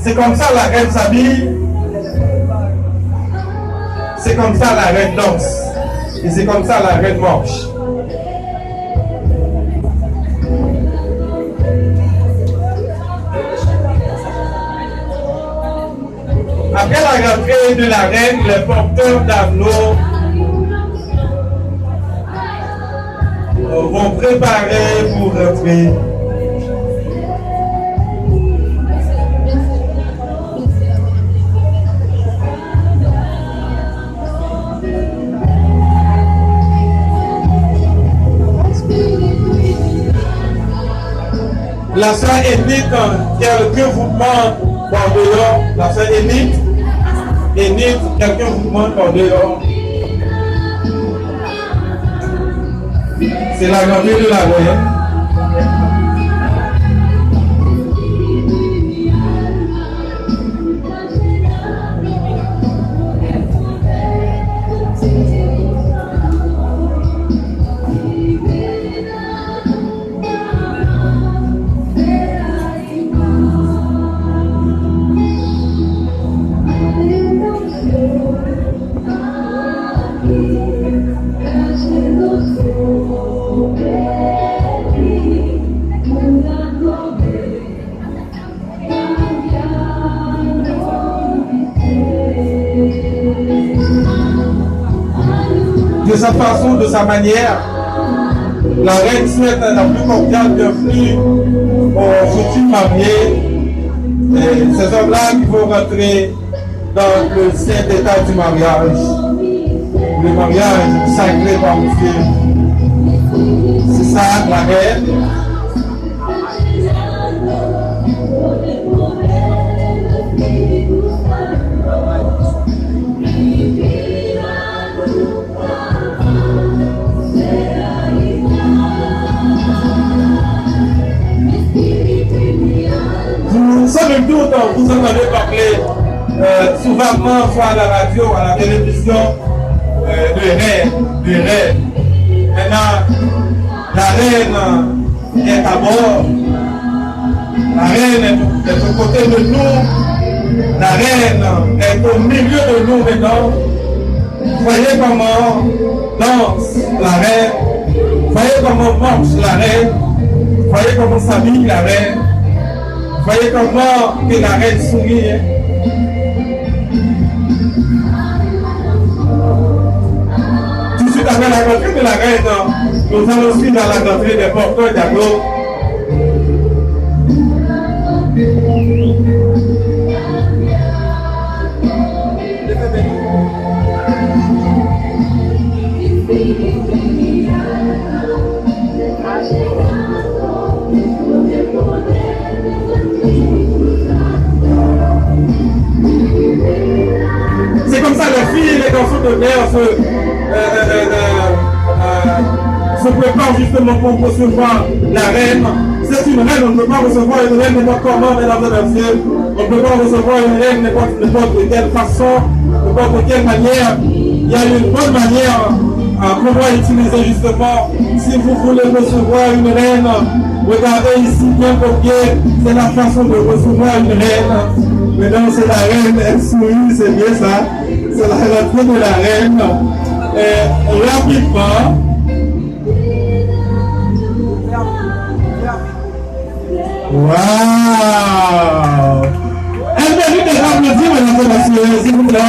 C'est comme ça la reine s'habille. C'est comme ça la reine danse. Et c'est comme ça la reine marche. Après la rentrée de la reine, les porteurs d'anneaux vont préparer pour rentrer. La sœur Énith, quelqu'un vous demande par dehors. La sœur Énith, quelqu'un vous demande par dehors. C'est la grandeur de la reine. De sa façon, de sa manière, la reine souhaite la plus cordiale bienvenue aux futurs mariés, ces hommes-là qui vont rentrer dans le saint état du mariage, le mariage sacré par Dieu. C'est ça la reine. Sans le doute, vous entendez parler souvent, soit à la radio, à la télévision, de reine. Maintenant, la reine est à bord. La reine est aux côtés de nous. La reine est au milieu de nous maintenant. Voyez comment danse la reine. Voyez comment marche la reine. Voyez comment s'habille la reine. Voyez comment que la reine sourit. Tout de suite après la rentrée de la reine, nous allons suivre dans la rentrée des porteurs d'anneaux. C'est comme ça les filles et les garçons de guerre se préparent justement pour recevoir la reine. C'est une reine, on ne peut pas recevoir une reine n'importe comment, mesdames et messieurs. On ne peut pas recevoir une reine n'importe de quelle façon, n'importe de quelle manière. Il y a une bonne manière qu'on va utiliser justement. Si vous voulez recevoir une reine, regardez ici bien copié, c'est la façon de recevoir une reine. Maintenant c'est la reine, elle sourit, c'est bien ça. C'est la rentrée de la reine. Et rapidement, waouh! Elle mérite de applaudir, mesdames et messieurs, s'il vous plaît.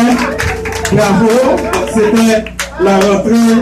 Bravo, c'était la rentrée